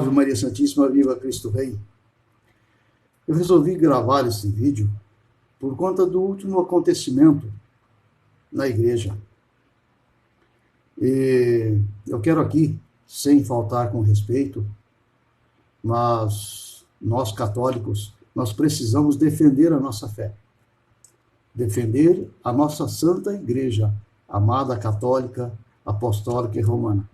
Ave Maria Santíssima, viva Cristo Rei. Eu resolvi gravar esse vídeo por conta do último acontecimento na igreja. E eu quero aqui, sem faltar com respeito, mas nós católicos, nós precisamos defender a nossa fé. Defender a nossa Santa Igreja, amada, católica, apostólica e romana.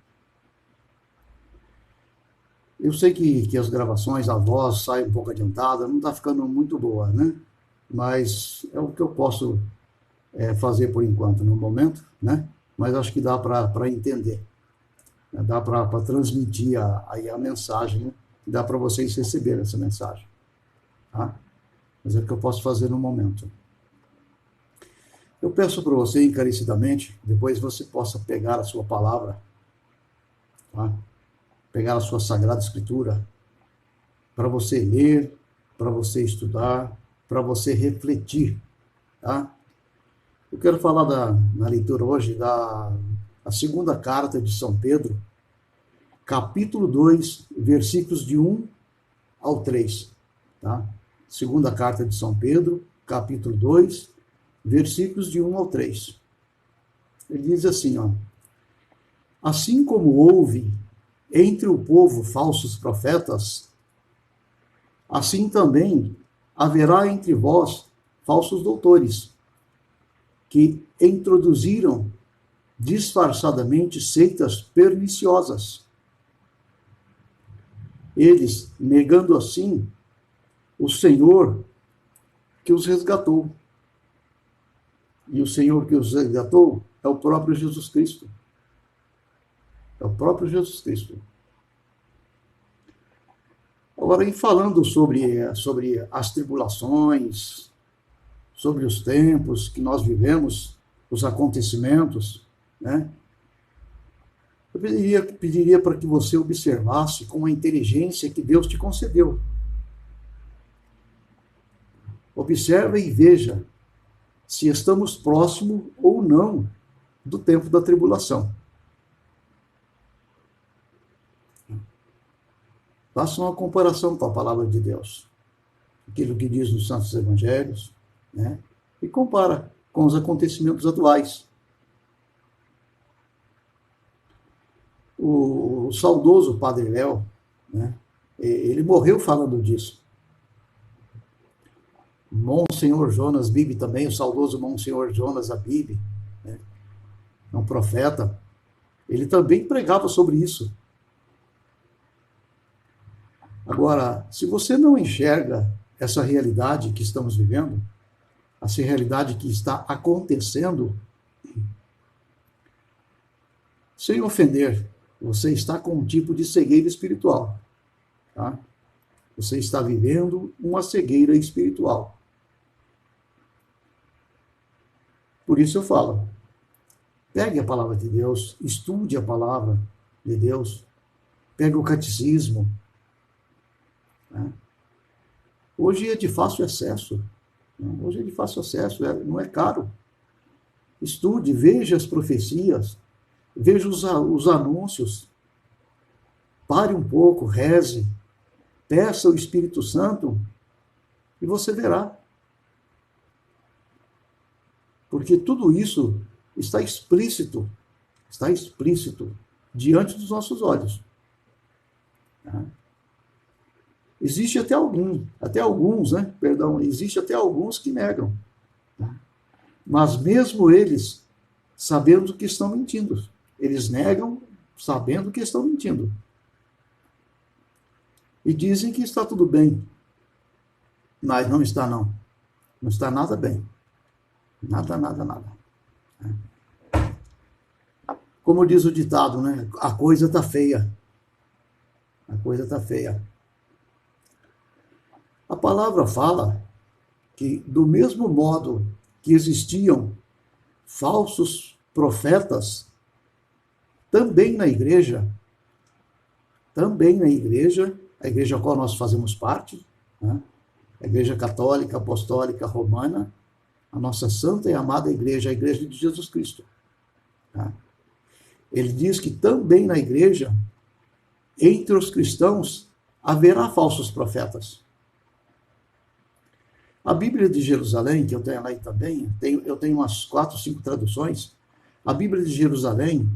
Eu sei que as gravações, a voz sai um pouco adiantada, não está ficando muito boa, né? Mas é o que eu posso fazer por enquanto, no momento, né? Mas acho que dá para entender, né? Dá para transmitir a mensagem, né? Dá para vocês receberem essa mensagem, tá? Mas é o que eu posso fazer no momento. Eu peço para você encarecidamente, depois você possa pegar a sua palavra, tá? Pegar a sua Sagrada Escritura, para você ler, para você estudar, para você refletir, tá? Eu quero falar na leitura hoje da segunda carta de São Pedro, capítulo 2, versículos de 1 ao 3, tá? Segunda carta de São Pedro, capítulo 2, versículos de 1 ao 3. Ele diz assim, ó: assim como houve entre o povo falsos profetas, assim também haverá entre vós falsos doutores, que introduziram disfarçadamente seitas perniciosas. Eles, negando assim o Senhor que os resgatou. E o Senhor que os resgatou é o próprio Jesus Cristo. É o próprio Jesus Cristo. Agora, em falando sobre as tribulações, sobre os tempos que nós vivemos, os acontecimentos, né? Eu pediria para que você observasse com a inteligência que Deus te concedeu. Observe e veja se estamos próximos ou não do tempo da tribulação. Faça uma comparação com a palavra de Deus, aquilo que diz nos Santos Evangelhos, né? E compara com os acontecimentos atuais. O saudoso Padre Léo, né? Ele morreu falando disso. Monsenhor Jonas Bib também, o saudoso Monsenhor Jonas Abib, né? É um profeta. Ele também pregava sobre isso. Agora, se você não enxerga essa realidade que estamos vivendo, essa realidade que está acontecendo, sem ofender, você está com um tipo de cegueira espiritual, tá? Você está vivendo uma cegueira espiritual. Por isso eu falo, pegue a palavra de Deus, estude a palavra de Deus, pegue o catecismo. Hoje é de fácil acesso. Hoje é de fácil acesso, não é caro. Estude, veja as profecias, veja os anúncios. Pare um pouco, reze, peça o Espírito Santo e você verá. Porque tudo isso está explícito diante dos nossos olhos. Existe até alguns, né? Perdão, existe até alguns que negam. Mas mesmo eles, sabendo que estão mentindo. Eles negam sabendo que estão mentindo. E dizem que está tudo bem. Mas não está, não. Não está nada bem. Nada. Como diz o ditado, né? A coisa está feia. A coisa está feia. A palavra fala que, do mesmo modo que existiam falsos profetas, também na igreja, a igreja a qual nós fazemos parte, né? A Igreja Católica, Apostólica, Romana, a nossa santa e amada igreja, a Igreja de Jesus Cristo. Tá? Ele diz que também na igreja entre os cristãos haverá falsos profetas. A Bíblia de Jerusalém, que eu tenho aí também, eu tenho umas 4, 5 traduções. A Bíblia de Jerusalém,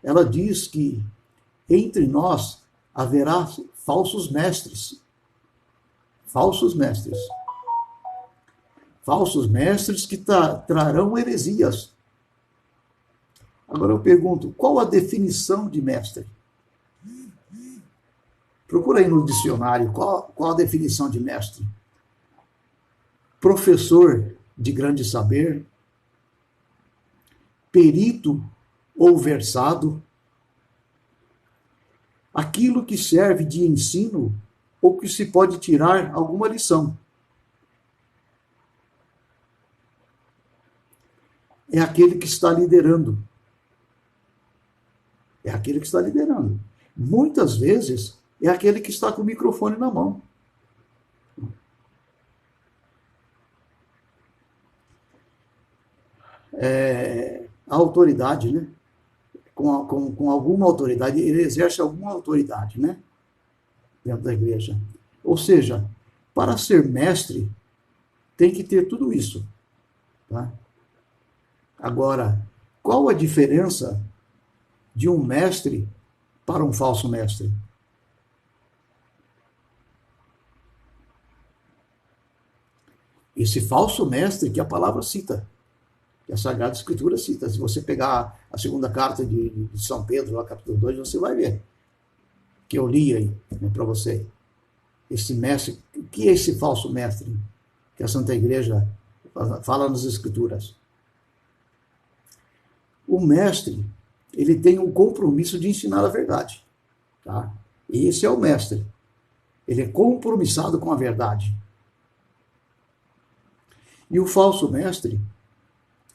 ela diz que entre nós haverá falsos mestres. Falsos mestres. Falsos mestres que trarão heresias. Agora eu pergunto, qual a definição de mestre? Procura aí no dicionário, qual a definição de mestre? Professor de grande saber, perito ou versado, aquilo que serve de ensino ou que se pode tirar alguma lição. É aquele que está liderando. É aquele que está liderando. Muitas vezes é aquele que está com o microfone na mão. A autoridade, né? Com alguma autoridade, ele exerce alguma autoridade, né? Dentro da igreja. Ou seja, para ser mestre, tem que ter tudo isso. Tá? Agora, qual a diferença de um mestre para um falso mestre? Esse falso mestre que a palavra cita, que a Sagrada Escritura cita. Se você pegar a segunda carta de São Pedro, lá, capítulo 2, você vai ver. Que eu li aí, né, para você. Esse mestre, o que é esse falso mestre que a Santa Igreja fala nas Escrituras? O mestre, ele tem um compromisso de ensinar a verdade. Tá? E esse é o mestre. Ele é compromissado com a verdade. E o falso mestre,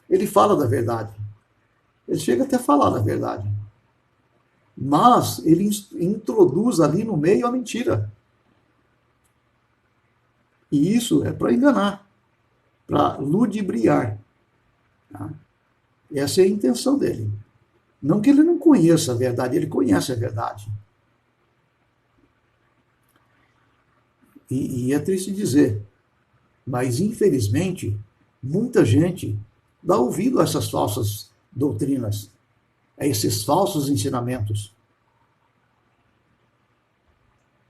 ele fala da verdade. Ele chega até a falar da verdade. Mas ele introduz ali no meio a mentira. E isso é para enganar, para ludibriar. Tá? Essa é a intenção dele. Não que ele não conheça a verdade, ele conhece a verdade. E é triste dizer, mas infelizmente, muita gente dá ouvido a essas falsas doutrinas, a esses falsos ensinamentos.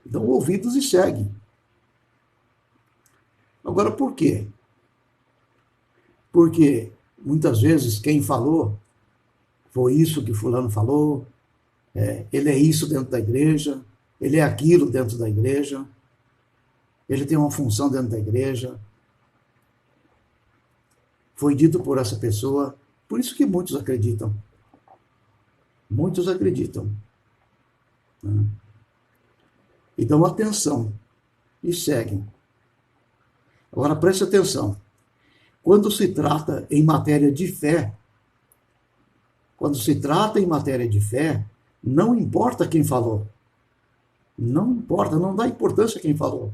Dão ouvidos e seguem. Agora, por quê? Porque muitas vezes quem falou foi isso que fulano falou, ele é isso dentro da igreja, ele é aquilo dentro da igreja, ele tem uma função dentro da igreja, foi dito por essa pessoa, por isso que muitos acreditam. Muitos acreditam. E dão atenção e seguem. Agora preste atenção. Quando se trata em matéria de fé, não importa quem falou. Não importa, não dá importância quem falou,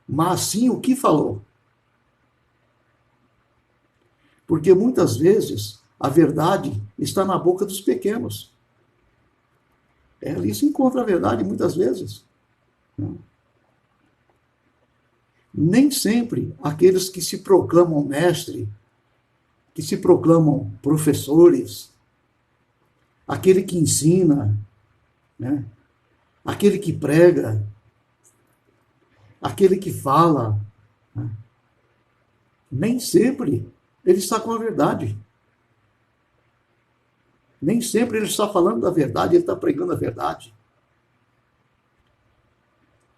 mas sim o que falou. Porque muitas vezes a verdade está na boca dos pequenos. Ali se encontra a verdade muitas vezes. Nem sempre aqueles que se proclamam mestre, que se proclamam professores, aquele que ensina, né? Aquele que prega, aquele que fala, né? Nem sempre ele está com a verdade. Nem sempre ele está falando da verdade, ele está pregando a verdade.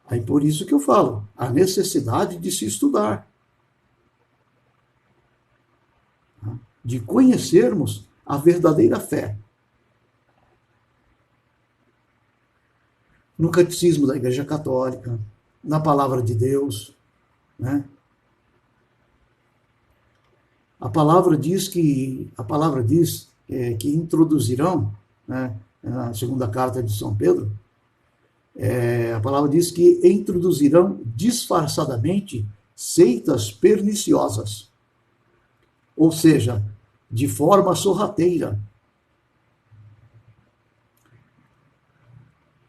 Aí por isso que eu falo, a necessidade de se estudar. De conhecermos a verdadeira fé. No catecismo da Igreja Católica, na Palavra de Deus, né? A palavra diz que introduzirão, né, na segunda carta de São Pedro, a palavra diz que introduzirão disfarçadamente seitas perniciosas, ou seja, de forma sorrateira.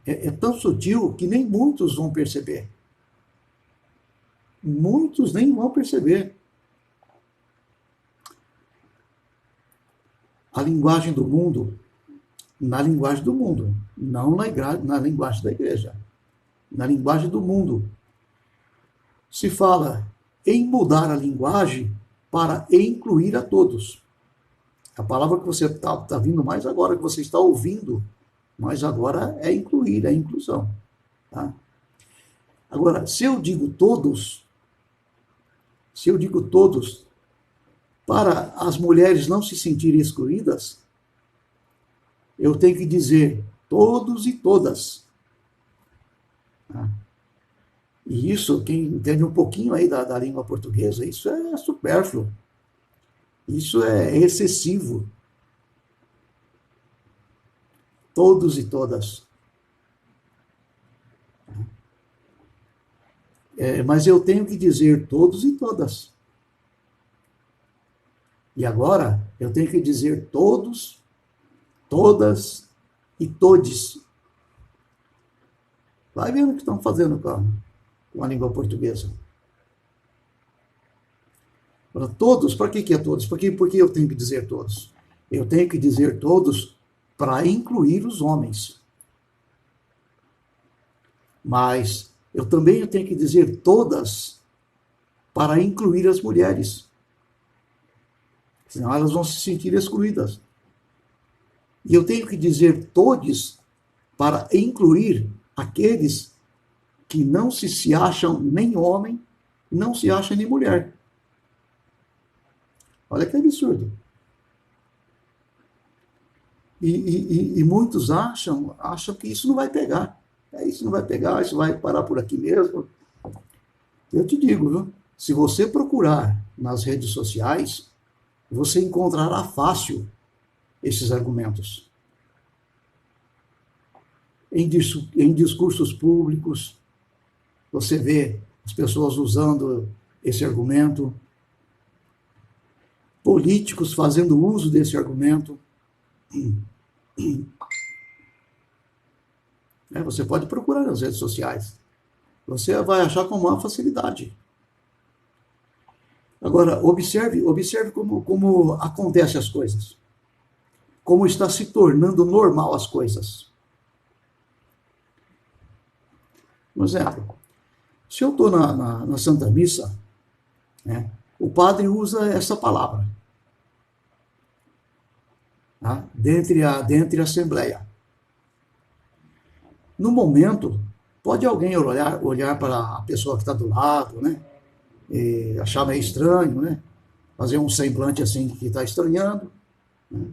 é tão sutil que nem muitos vão perceber. Muitos nem vão perceber. A linguagem do mundo, na linguagem do mundo, não na linguagem da igreja. Na linguagem do mundo, se fala em mudar a linguagem para incluir a todos. A palavra que você está vindo mais agora, que você está ouvindo, mas agora é incluir, é inclusão. Tá? Agora, se eu digo todos, para as mulheres não se sentirem excluídas, eu tenho que dizer todos e todas. Tá? E isso, quem entende um pouquinho aí da língua portuguesa, isso é supérfluo. Isso é excessivo. Todos e todas. Mas eu tenho que dizer todos e todas. E agora eu tenho que dizer todos, todas e todes. Vai vendo o que estão fazendo com a língua portuguesa. Para todos, para que é todos? Por que eu tenho que dizer todos? Eu tenho que dizer todos para incluir os homens. Mas eu também tenho que dizer todas para incluir as mulheres. Senão elas vão se sentir excluídas. E eu tenho que dizer todos para incluir aqueles que não se acham nem homem, não se acham nem mulher. Olha que absurdo. E muitos acham que isso não vai pegar. Isso não vai pegar, isso vai parar por aqui mesmo. Eu te digo, viu? Se você procurar nas redes sociais, você encontrará fácil esses argumentos. Em discursos públicos, você vê as pessoas usando esse argumento, políticos fazendo uso desse argumento. Você pode procurar nas redes sociais. Você vai achar com maior facilidade. Agora, observe como acontecem as coisas. Como está se tornando normal as coisas. Por exemplo, se eu estou na Santa Missa, né, o padre usa essa palavra. Tá? Dentre a Assembleia. No momento, pode alguém olhar para a pessoa que está do lado, né? E achar meio estranho, né? Fazer um semblante assim que está estranhando. Né?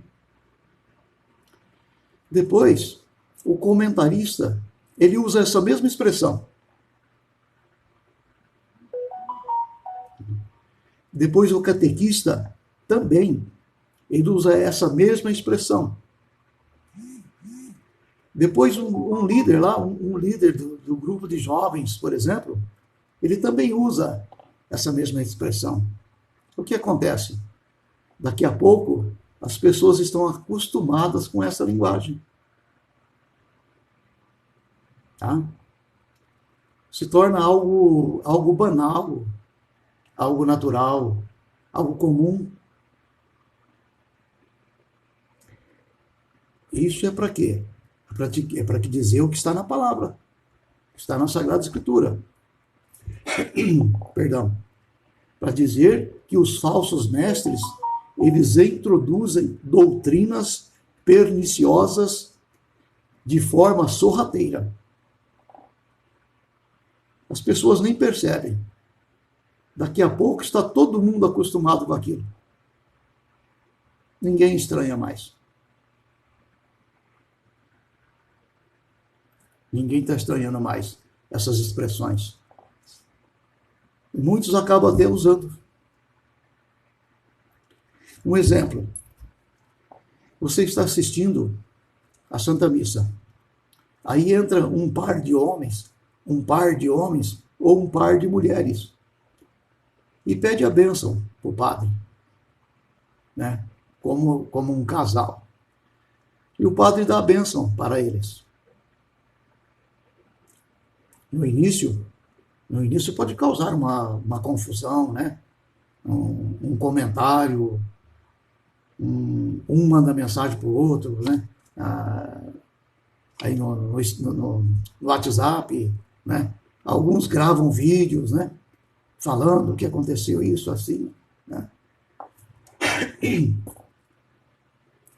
Depois, o comentarista, ele usa essa mesma expressão. Depois, o catequista também, ele usa essa mesma expressão. Depois, um líder lá, um líder do grupo de jovens, por exemplo, ele também usa essa mesma expressão. O que acontece? Daqui a pouco, as pessoas estão acostumadas com essa linguagem. Tá? Se torna algo banal, algo natural, algo comum. Isso é para quê? É para dizer o que está na palavra, que está na Sagrada Escritura. Perdão. Para dizer que os falsos mestres, eles introduzem doutrinas perniciosas de forma sorrateira. As pessoas nem percebem. Daqui a pouco está todo mundo acostumado com aquilo. Ninguém estranha mais. Ninguém está estranhando mais essas expressões. Muitos acabam até usando. Um exemplo. Você está assistindo a Santa Missa. Aí entra um par de homens ou um par de mulheres. E pede a bênção para o padre. Né? Como um casal. E o padre dá a bênção para eles. No início, no início pode causar uma confusão, né? Um comentário, um manda mensagem para o outro, né? Aí no WhatsApp, né? Alguns gravam vídeos, né? Falando que aconteceu isso assim, né?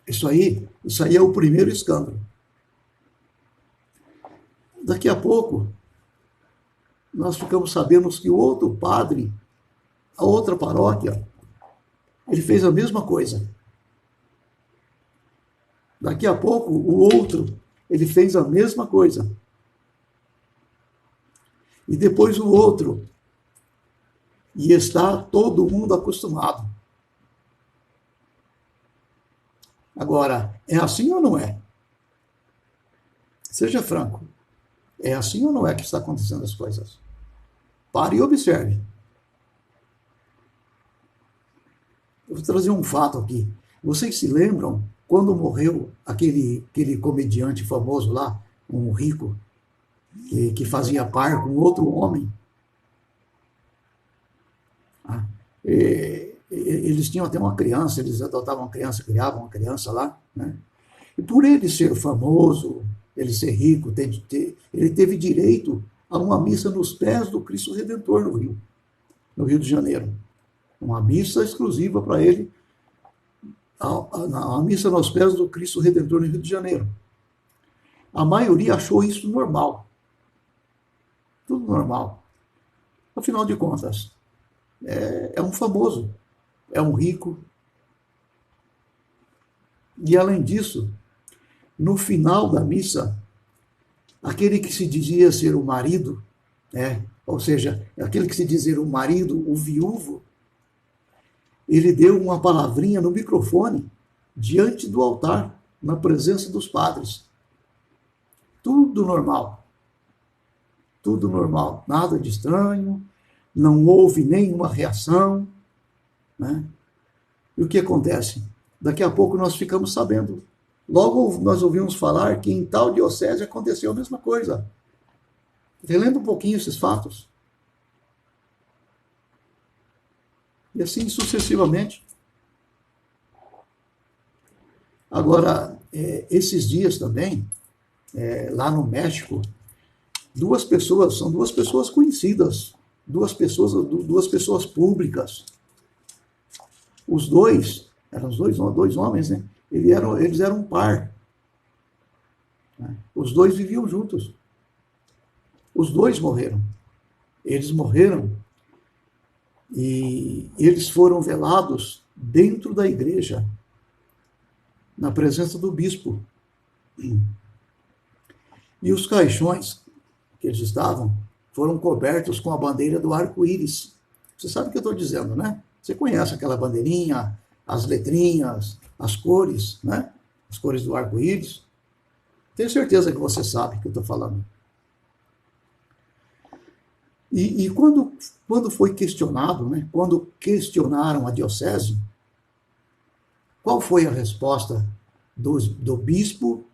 Isso aí é o primeiro escândalo. Daqui a pouco, nós ficamos sabendo que o outro padre, a outra paróquia, ele fez a mesma coisa. Daqui a pouco, o outro, ele fez a mesma coisa. E depois o outro. E está todo mundo acostumado. Agora, é assim ou não é? Seja franco. É assim ou não é que está acontecendo as coisas? Pare e observe. Eu vou trazer um fato aqui. Vocês se lembram quando morreu aquele comediante famoso lá, um rico, que fazia par com outro homem? Ah, eles tinham até uma criança, eles adotavam uma criança, criavam uma criança lá, né? E por ele ser famoso, ele ser rico, ele teve direito a uma missa nos pés do Cristo Redentor no Rio de Janeiro. Uma missa exclusiva para ele, a missa nos pés do Cristo Redentor no Rio de Janeiro. A maioria achou isso normal. Tudo normal. Afinal de contas, é um famoso, é um rico. E além disso, no final da missa, aquele que se dizia ser o marido, ou seja, aquele que se dizia o marido, o viúvo, ele deu uma palavrinha no microfone diante do altar, na presença dos padres. Tudo normal. Tudo normal. Nada de estranho, não houve nenhuma reação, né? E o que acontece? Daqui a pouco nós ficamos sabendo. Logo nós ouvimos falar que em tal diocese aconteceu a mesma coisa. Relendo um pouquinho esses fatos. E assim sucessivamente. Agora, esses dias também, lá no México, são duas pessoas conhecidas, duas pessoas públicas. Os dois, eram dois homens, né? Eles eram um par. Os dois viviam juntos. Os dois morreram. Eles morreram e eles foram velados dentro da igreja, na presença do bispo. E os caixões que eles estavam foram cobertos com a bandeira do arco-íris. Você sabe o que eu estou dizendo, né? Você conhece aquela bandeirinha, as letrinhas, as cores, né? As cores do arco-íris. Tenho certeza que você sabe o que eu estou falando. E quando foi questionado, né? Quando questionaram a diocese, qual foi a resposta do bispo?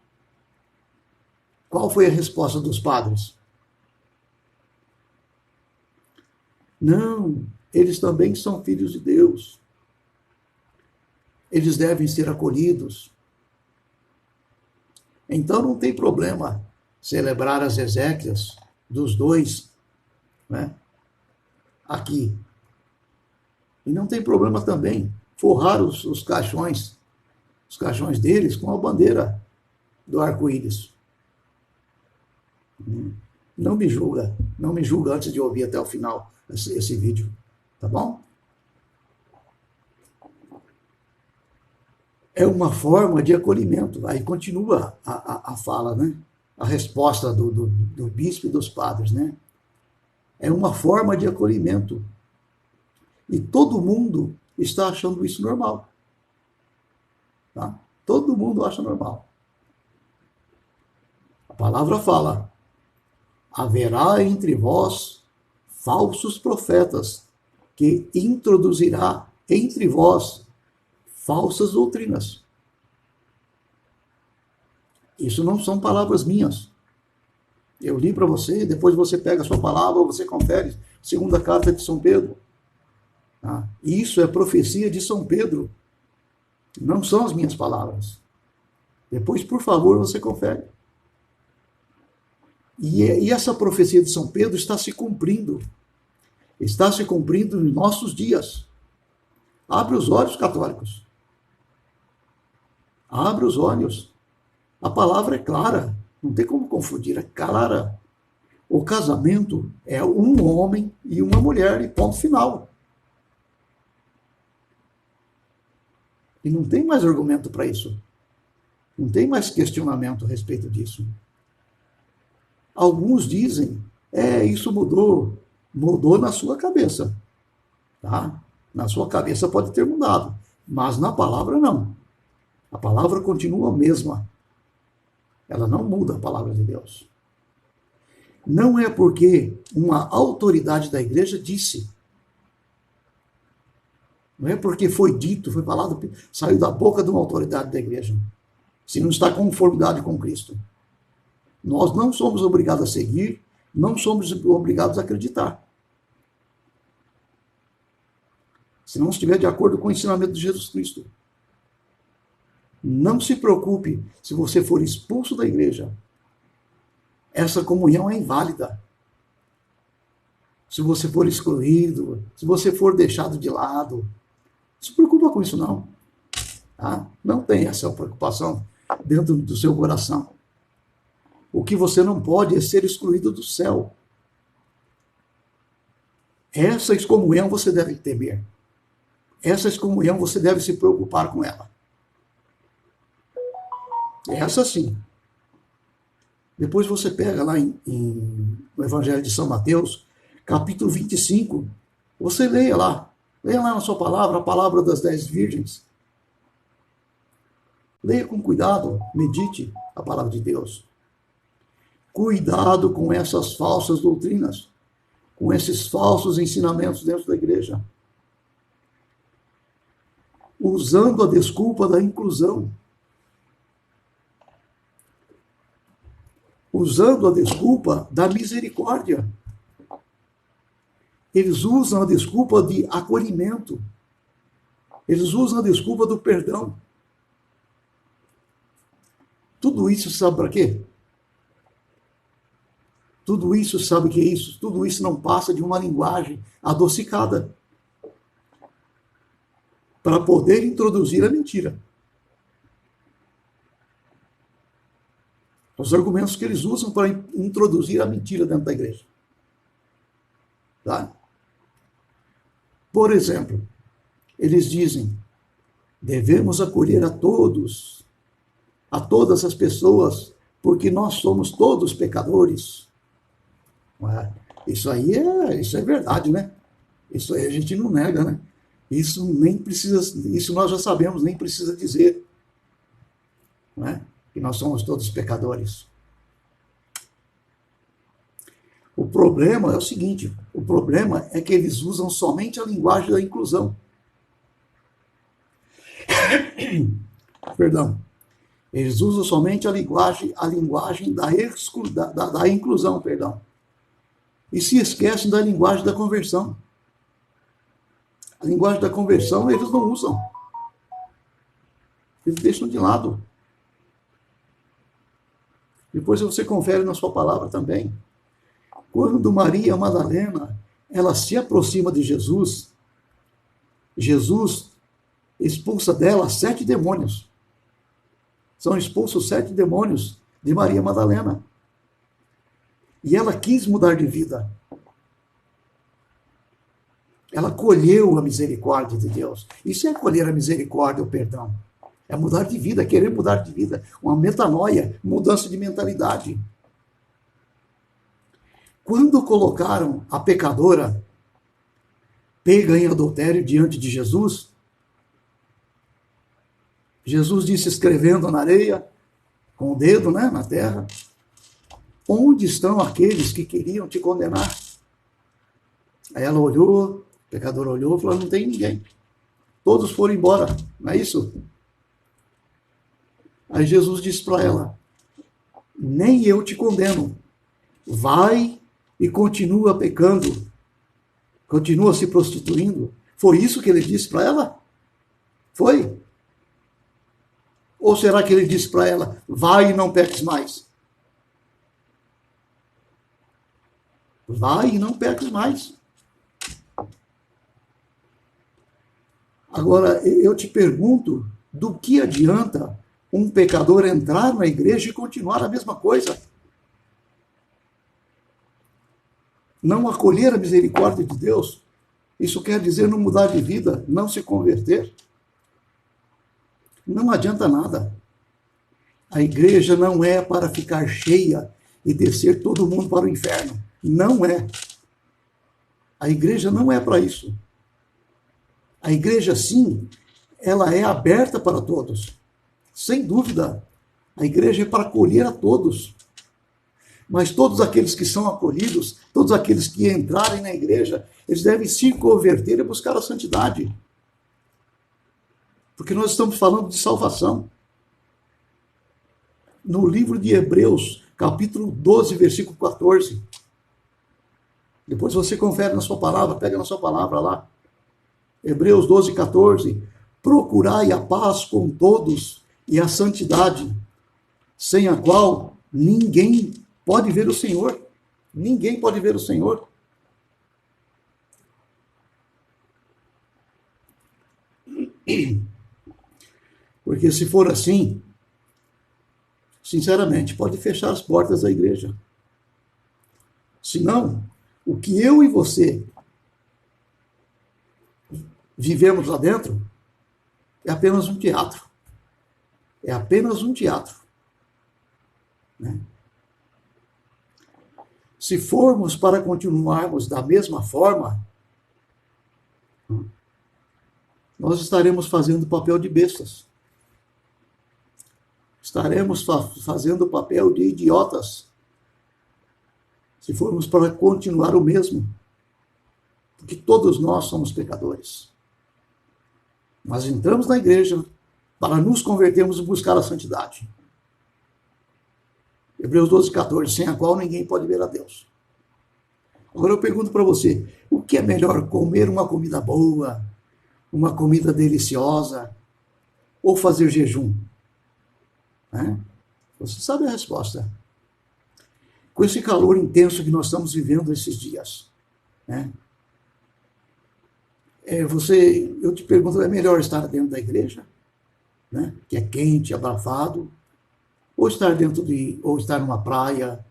Qual foi a resposta dos padres? Não, eles também são filhos de Deus. Eles devem ser acolhidos. Então não tem problema celebrar as exéquias dos dois, né, aqui. E não tem problema também forrar os caixões deles com a bandeira do arco-íris. Não me julga antes de ouvir até o final esse vídeo, tá bom? É uma forma de acolhimento. Aí continua a fala, né? A resposta do bispo e dos padres, né? É uma forma de acolhimento. E todo mundo está achando isso normal. Tá? Todo mundo acha normal. A palavra fala: haverá entre vós falsos profetas, que introduzirá entre vós falsas doutrinas. Isso não são palavras minhas. Eu li para você, depois você pega a sua palavra, você confere. Segunda carta de São Pedro. Tá? Isso é profecia de São Pedro. Não são as minhas palavras. Depois, por favor, você confere. E essa profecia de São Pedro está se cumprindo. Está se cumprindo em nossos dias. Abre os olhos, católicos. Abre os olhos. A palavra é clara. Não tem como confundir, é clara. O casamento é um homem e uma mulher, e ponto final. E não tem mais argumento para isso. Não tem mais questionamento a respeito disso. Alguns dizem, isso mudou. Mudou na sua cabeça. Tá? Na sua cabeça pode ter mudado, mas na palavra não. A palavra continua a mesma. Ela não muda a palavra de Deus. Não é porque uma autoridade da igreja disse. Não é porque foi dito, foi falado, saiu da boca de uma autoridade da igreja. Se não está em conformidade com Cristo. Nós não somos obrigados a seguir, não somos obrigados a acreditar. Se não estiver de acordo com o ensinamento de Jesus Cristo. Não se preocupe se você for expulso da igreja. Essa comunhão é inválida. Se você for excluído, se você for deixado de lado, não se preocupa com isso não. Tá? Não tem essa preocupação dentro do seu coração. O que você não pode é ser excluído do céu. Essa excomunhão você deve temer. Essa excomunhão você deve se preocupar com ela. Essa sim. Depois você pega lá no Evangelho de São Mateus, capítulo 25, você leia lá na sua palavra, a palavra das 10 virgens. Leia com cuidado, medite a palavra de Deus. Cuidado com essas falsas doutrinas, com esses falsos ensinamentos dentro da igreja. Usando a desculpa da inclusão. Usando a desculpa da misericórdia. Eles usam a desculpa de acolhimento. Eles usam a desculpa do perdão. Tudo isso sabe para quê? Tudo isso sabe o que é isso? Tudo isso não passa de uma linguagem adocicada. Para poder introduzir a mentira. Os argumentos que eles usam para introduzir a mentira dentro da igreja. Tá? Por exemplo, eles dizem, devemos acolher a todos, a todas as pessoas, porque nós somos todos pecadores. Isso é verdade, né? Isso aí a gente não nega, né? Isso nós já sabemos, nem precisa dizer. Não é? Que nós somos todos pecadores. O problema é o seguinte, o problema é que eles usam somente a linguagem da inclusão. Perdão. Eles usam somente a linguagem da inclusão, perdão. E se esquecem da linguagem da conversão. A linguagem da conversão eles não usam. Eles deixam de lado. Depois você confere na sua palavra também. Quando Maria Madalena, ela se aproxima de Jesus, Jesus expulsa dela 7 demônios. São expulsos 7 demônios de Maria Madalena. E ela quis mudar de vida. Ela colheu a misericórdia de Deus. Isso é colher a misericórdia, o perdão. É mudar de vida, é querer mudar de vida. Uma metanoia, mudança de mentalidade. Quando colocaram a pecadora pega em adultério diante de Jesus, Jesus disse, escrevendo na areia, com o dedo, né, na terra, onde estão aqueles que queriam te condenar? Aí ela olhou, o pecador olhou e falou, não tem ninguém. Todos foram embora, não é isso? Aí Jesus disse para ela, nem eu te condeno. vai e continua pecando, continua se prostituindo. Foi isso que ele disse para ela? Foi? Ou será que ele disse para ela, vai e não peques mais? Vai e não peques mais. Agora, eu te pergunto, do que adianta um pecador entrar na igreja e continuar a mesma coisa? Não acolher a misericórdia de Deus? Isso quer dizer não mudar de vida, não se converter? Não adianta nada. A igreja não é para ficar cheia e descer todo mundo para o inferno. Não é. A igreja não é para isso. A igreja, sim, ela é aberta para todos. Sem dúvida. A igreja é para acolher a todos. Mas todos aqueles que são acolhidos, todos aqueles que entrarem na igreja, eles devem se converter e buscar a santidade. Porque nós estamos falando de salvação. No livro de Hebreus, capítulo 12, versículo 14. Depois você confere na sua palavra, pega na sua palavra lá. Hebreus 12, 14. Procurai a paz com todos e a santidade, sem a qual ninguém pode ver o Senhor. Ninguém pode ver o Senhor. Porque se for assim, sinceramente, pode fechar as portas da igreja. Senão, o que eu e você vivemos lá dentro é apenas um teatro. É apenas um teatro. Né? Se formos para continuarmos da mesma forma, nós estaremos fazendo o papel de bestas. Estaremos fazendo o papel de idiotas. Se formos para continuar o mesmo. Porque todos nós somos pecadores. Nós entramos na igreja para nos convertermos e buscar a santidade. Hebreus 12, 14, sem a qual ninguém pode ver a Deus. Agora eu pergunto para você, o que é melhor, comer uma comida boa, uma comida deliciosa, ou fazer jejum? Você sabe a resposta. Com esse calor intenso que nós estamos vivendo esses dias, eu te pergunto, é melhor estar dentro da igreja, que é quente, abafado, ou estar numa praia,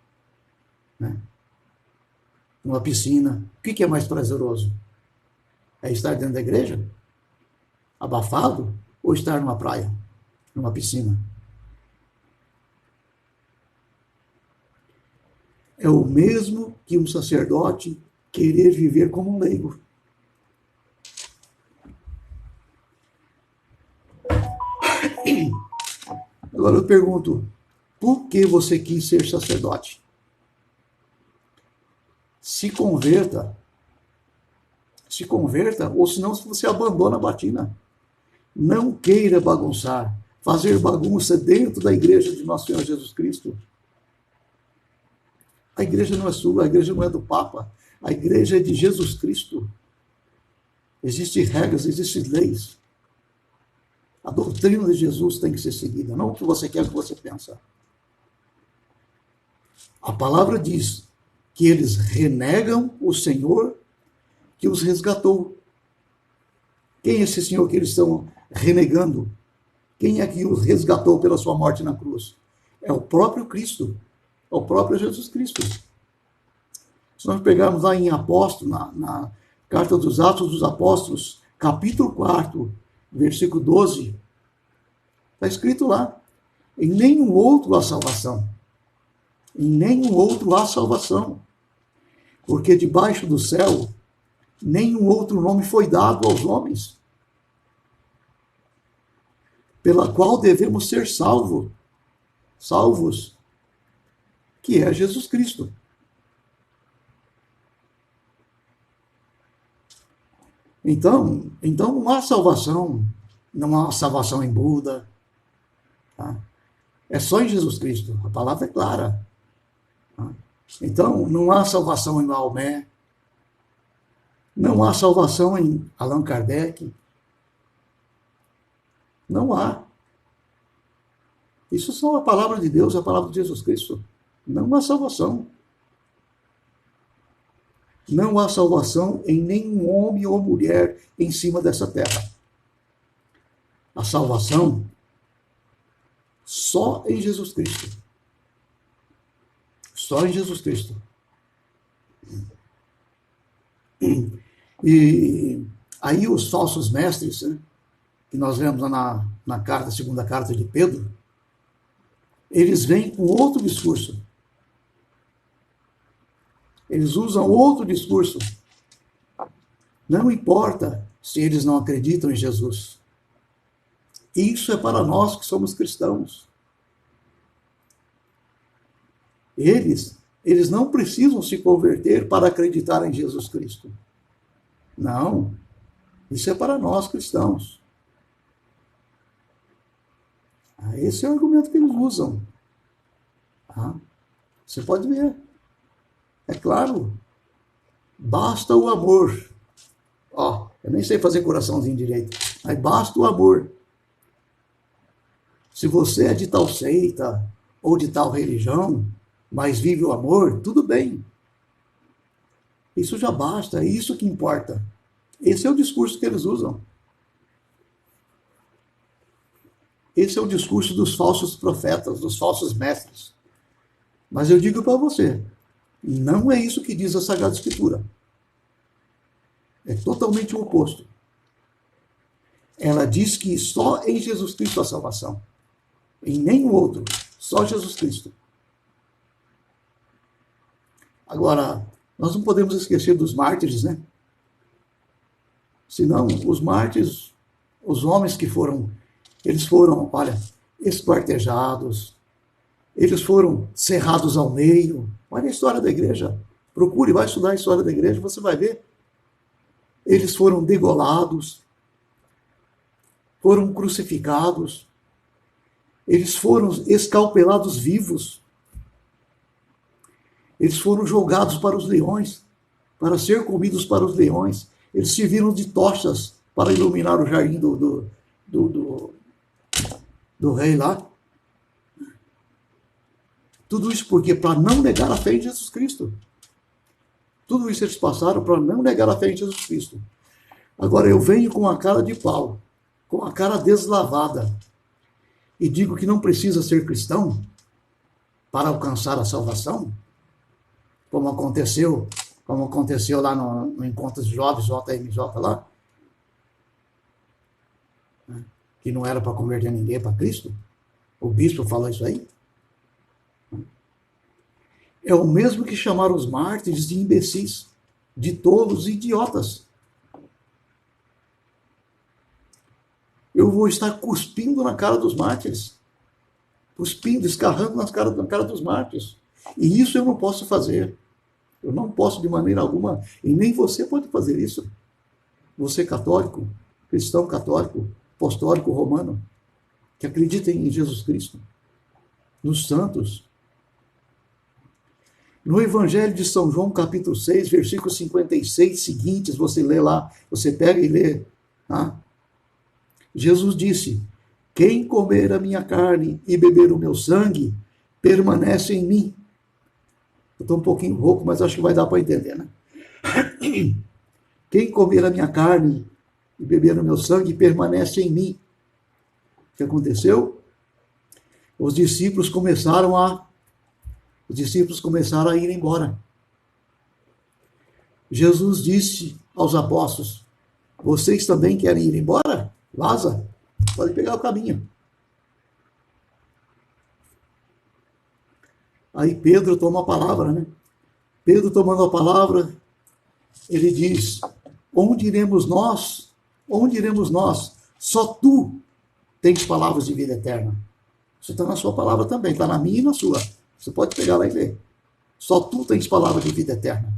numa piscina? O que é mais prazeroso? É estar dentro da igreja, abafado, ou estar numa praia, numa piscina? É o mesmo que um sacerdote querer viver como um leigo. Agora eu pergunto, por que você quis ser sacerdote? Se converta, ou senão você abandona a batina. Não queira bagunçar, fazer bagunça dentro da igreja de nosso Senhor Jesus Cristo. A igreja não é sua, a igreja não é do Papa, a igreja é de Jesus Cristo. Existem regras, existem leis. A doutrina de Jesus tem que ser seguida, não o que você quer, o que você pensa. A palavra diz que eles renegam o Senhor que os resgatou. Quem é esse Senhor que eles estão renegando? Quem é que os resgatou pela sua morte na cruz? É o próprio Cristo. É o próprio Jesus Cristo. Se nós pegarmos lá em Apóstolo, na Carta dos Atos dos Apóstolos, capítulo 4, versículo 12, está escrito lá, em nenhum outro há salvação. Em nenhum outro há salvação. Porque debaixo do céu, nenhum outro nome foi dado aos homens, pela qual devemos ser salvos, que é Jesus Cristo. Então não há salvação em Buda. Tá? É só em Jesus Cristo. A palavra é clara. Tá? Então, não há salvação em Maomé, não há salvação em Allan Kardec, não há. Isso são a palavra de Deus, a palavra de Jesus Cristo. Não há salvação. Não há salvação em nenhum homem ou mulher em cima dessa terra. A salvação só em Jesus Cristo. Só em Jesus Cristo. E aí os falsos mestres, né, que nós vemos na carta, segunda carta de Pedro, eles vêm com outro discurso. Eles usam outro discurso. Não importa se eles não acreditam em Jesus. Isso é para nós que somos cristãos. Eles não precisam se converter para acreditar em Jesus Cristo. Não. Isso é para nós cristãos. Esse é o argumento que eles usam. Você pode ver. É claro. Basta o amor. Eu nem sei fazer coraçãozinho direito, mas basta o amor. Se você é de tal seita ou de tal religião, mas vive o amor, tudo bem. Isso já basta, é isso que importa. Esse é o discurso que eles usam. Esse é o discurso dos falsos profetas, dos falsos mestres. Mas eu digo para você, não é isso que diz a Sagrada Escritura. É totalmente o oposto. Ela diz que só em Jesus Cristo há salvação. Em nenhum outro. Só Jesus Cristo. Agora, nós não podemos esquecer dos mártires, né? Senão, os mártires, os homens que foram, eles foram, esquartejados, eles foram cerrados ao meio. Olha a história da igreja. Procure, vai estudar a história da igreja, você vai ver. Eles foram degolados, foram crucificados, eles foram escalpelados vivos, eles foram jogados para os leões, para ser comidos para os leões, eles serviram de tochas para iluminar o jardim do rei lá. Tudo isso porque para não negar a fé em Jesus Cristo. Tudo isso eles passaram para não negar a fé em Jesus Cristo. Agora eu venho com a cara de pau, com a cara deslavada, e digo que não precisa ser cristão para alcançar a salvação, como aconteceu lá no Encontro de Jovens, JMJ lá, que não era para converter ninguém para Cristo. O bispo falou isso aí. É o mesmo que chamar os mártires de imbecis, de tolos e idiotas. Eu vou estar cuspindo na cara dos mártires. Cuspindo, escarrando na cara dos mártires. E isso eu não posso fazer. Eu não posso de maneira alguma, e nem você pode fazer isso. Você católico, cristão católico, apostólico romano, que acredita em Jesus Cristo, nos santos. No Evangelho de São João, capítulo 6, versículos 56 seguintes, você lê lá, você pega e lê. Jesus disse: quem comer a minha carne e beber o meu sangue, permanece em mim. Eu estou um pouquinho rouco, mas acho que vai dar para entender, né? Quem comer a minha carne e beber o meu sangue, permanece em mim. O que aconteceu? Os discípulos começaram a ir embora. Jesus disse aos apóstolos: vocês também querem ir embora? Vaza, pode pegar o caminho. Aí Pedro toma a palavra, né? Pedro tomando a palavra, ele diz: onde iremos nós? Onde iremos nós? Só tu tens palavras de vida eterna. Isso está na sua palavra também, está na minha e na sua. Você pode pegar lá e ler. Só tu tens palavra de vida eterna.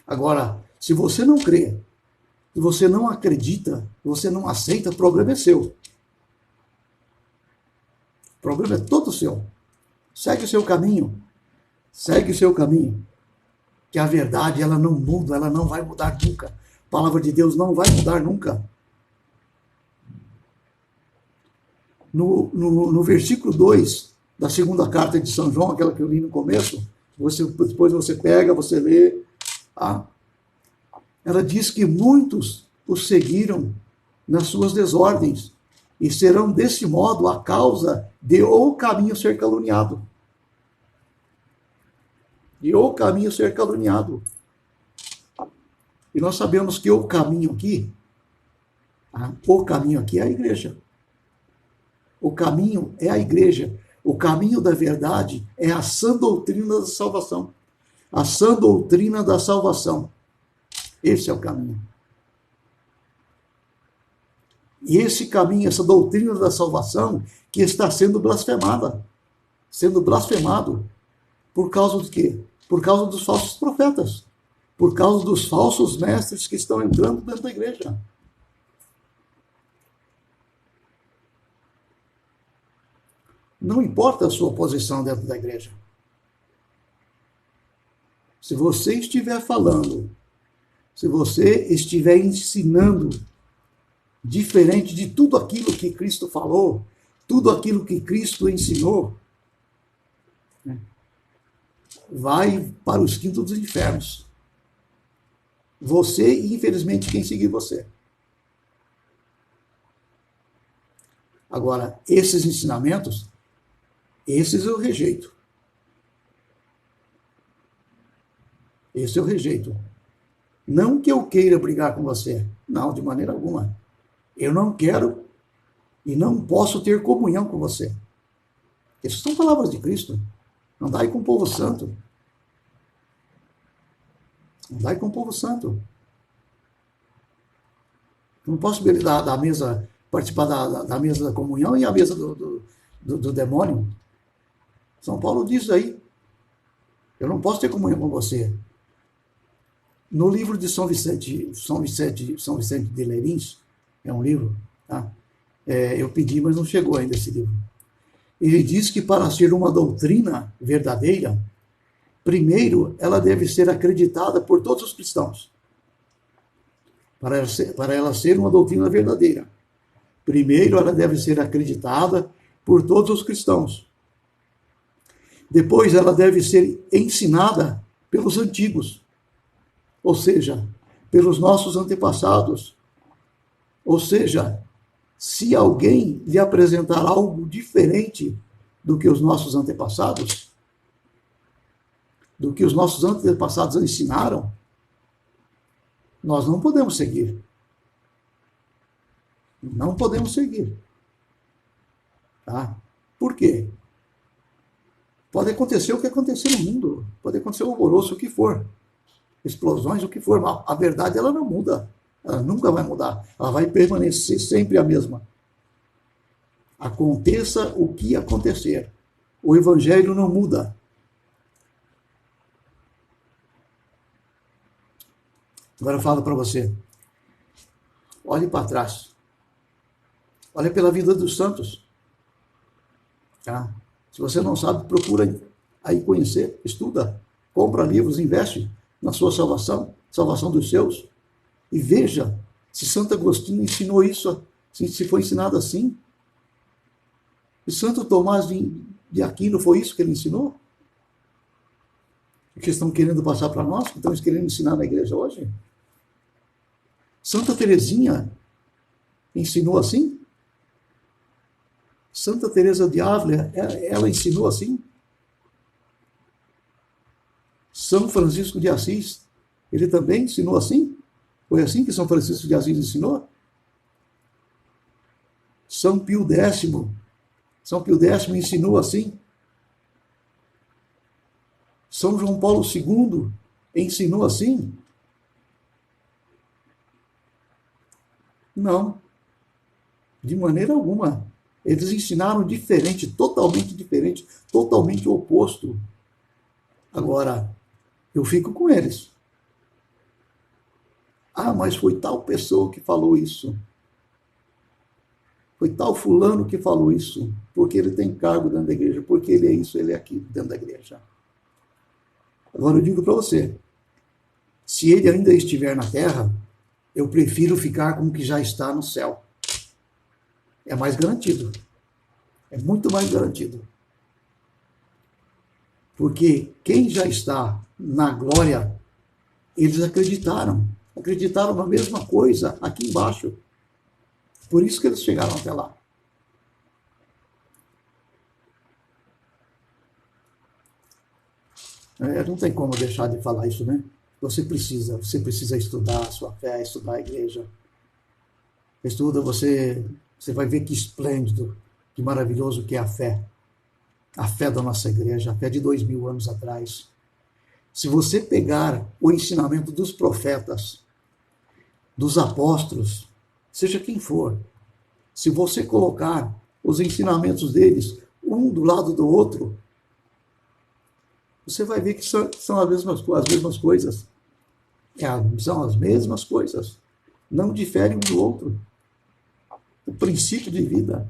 Agora, se você não crê, se você não acredita, se você não aceita, o problema é seu. O problema é todo seu. Segue o seu caminho. Segue o seu caminho. Que a verdade, ela não muda, ela não vai mudar nunca. A palavra de Deus não vai mudar nunca. No versículo 2 da segunda carta de São João, aquela que eu li no começo, depois você pega, você lê. Ela diz que muitos o seguiram nas suas desordens e serão desse modo a causa de o caminho ser caluniado. De o caminho ser caluniado. E nós sabemos que o caminho aqui é a igreja. O caminho é a igreja. O caminho da verdade é a sã doutrina da salvação. A sã doutrina da salvação. Esse é o caminho. E esse caminho, essa doutrina da salvação, que está sendo blasfemada. Sendo blasfemado. Por causa do quê? Por causa dos falsos profetas. Por causa dos falsos mestres que estão entrando dentro da igreja. Não importa a sua posição dentro da igreja. Se você estiver falando, se você estiver ensinando diferente de tudo aquilo que Cristo falou, tudo aquilo que Cristo ensinou, vai para os quintos dos infernos. Você e, infelizmente, quem seguir você. Agora, esses ensinamentos, esses eu rejeito. Esse eu rejeito. Não que eu queira brigar com você. Não, de maneira alguma. Eu não quero e não posso ter comunhão com você. Essas são palavras de Cristo. Andai com o povo santo. Andai com o povo santo. Não posso da mesa, participar da mesa da comunhão e a mesa do demônio. São Paulo diz aí. Eu não posso ter comunhão com você. No livro de São Vicente de Lerins, é um livro, tá? Eu pedi, mas não chegou ainda esse livro. Ele diz que para ser uma doutrina verdadeira, primeiro ela deve ser acreditada por todos os cristãos. Para ela ser uma doutrina verdadeira, primeiro ela deve ser acreditada por todos os cristãos. Depois ela deve ser ensinada pelos antigos, ou seja, pelos nossos antepassados. Ou seja, se alguém lhe apresentar algo diferente do que os nossos antepassados, do que os nossos antepassados ensinaram, nós não podemos seguir. Não podemos seguir. Tá? Por quê? Pode acontecer o que acontecer no mundo, pode acontecer o alvoroço, o que for, explosões, o que for, mas a verdade ela não muda, ela nunca vai mudar, ela vai permanecer sempre a mesma. Aconteça o que acontecer, o evangelho não muda. Agora eu falo para você, olhe para trás, olhe pela vida dos santos, tá? Se você não sabe, procura aí conhecer, estuda, compra livros, investe na sua salvação, salvação dos seus, e veja se Santo Agostinho ensinou isso, se foi ensinado assim. E Santo Tomás de Aquino foi isso que ele ensinou? O que estão querendo passar para nós, que estão querendo ensinar na igreja hoje? Santa Teresinha ensinou assim? Santa Teresa de Ávila, ela ensinou assim? São Francisco de Assis, ele também ensinou assim? Foi assim que São Francisco de Assis ensinou? São Pio X ensinou assim? São João Paulo II ensinou assim? Não, de maneira alguma. Eles ensinaram diferente, totalmente oposto. Agora, eu fico com eles. Ah, mas foi tal pessoa que falou isso. Foi tal fulano que falou isso, porque ele tem cargo dentro da igreja, porque ele é isso, ele é aquilo dentro da igreja. Agora eu digo para você, se ele ainda estiver na terra, eu prefiro ficar com o que já está no céu. É mais garantido. É muito mais garantido. Porque quem já está na glória, eles acreditaram na mesma coisa aqui embaixo. Por isso que eles chegaram até lá. Não tem como deixar de falar isso, né? Você precisa estudar a sua fé, estudar a igreja. Estuda, você vai ver que esplêndido, que maravilhoso que é a fé. A fé da nossa igreja, a fé de 2000 anos atrás. Se você pegar o ensinamento dos profetas, dos apóstolos, seja quem for, se você colocar os ensinamentos deles um do lado do outro, você vai ver que são as mesmas coisas. São as mesmas coisas. Não diferem um do outro. O princípio de vida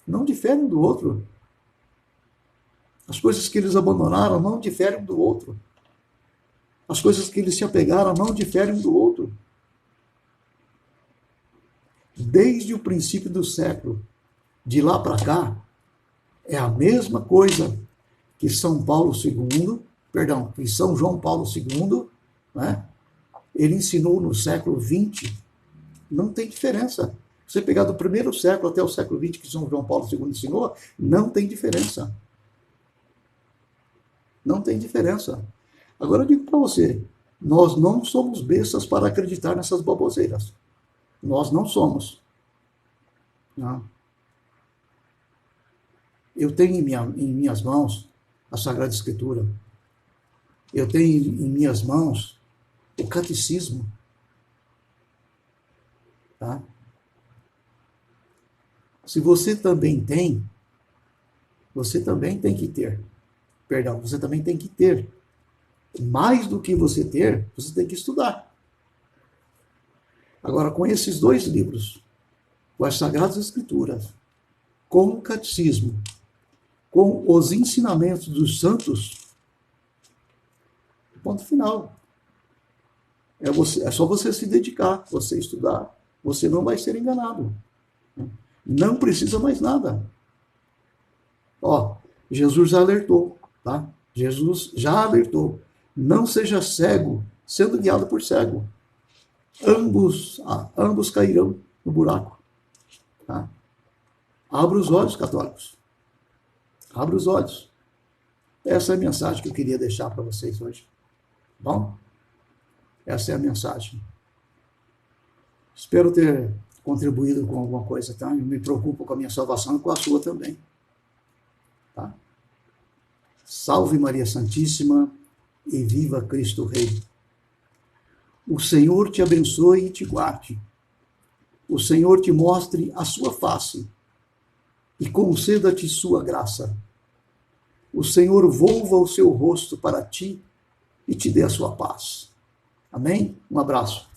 não difere um do outro. As coisas que eles abandonaram não diferem um do outro. As coisas que eles se apegaram não diferem um do outro. Desde o princípio do século, de lá para cá, é a mesma coisa que São João Paulo II, né? Ele ensinou no século XX. Não tem diferença. Você pegar do primeiro século até o século XX que São João Paulo II ensinou, não tem diferença. Não tem diferença. Agora eu digo para você, nós não somos bestas para acreditar nessas baboseiras. Nós não somos. Não. Eu tenho em minhas mãos a Sagrada Escritura. Eu tenho em minhas mãos o catecismo. Tá? Se você também tem, você também tem que ter. Perdão, você também tem que ter. Mais do que você ter, você tem que estudar. Agora, com esses dois livros, com as Sagradas Escrituras, com o catecismo, com os ensinamentos dos santos, ponto final. É só você se dedicar, você estudar, você não vai ser enganado. Não precisa mais nada. Ó, Jesus já alertou, tá? Jesus já alertou. Não seja cego, sendo guiado por cego. Ambos cairão no buraco. Tá? Abra os olhos, católicos. Abra os olhos. Essa é a mensagem que eu queria deixar para vocês hoje. Bom? Essa é a mensagem. Espero ter contribuído com alguma coisa, tá? Eu me preocupo com a minha salvação e com a sua também. Tá? Salve Maria Santíssima e viva Cristo Rei. O Senhor te abençoe e te guarde. O Senhor te mostre a sua face e conceda-te sua graça. O Senhor volva o seu rosto para ti e te dê a sua paz. Amém? Um abraço.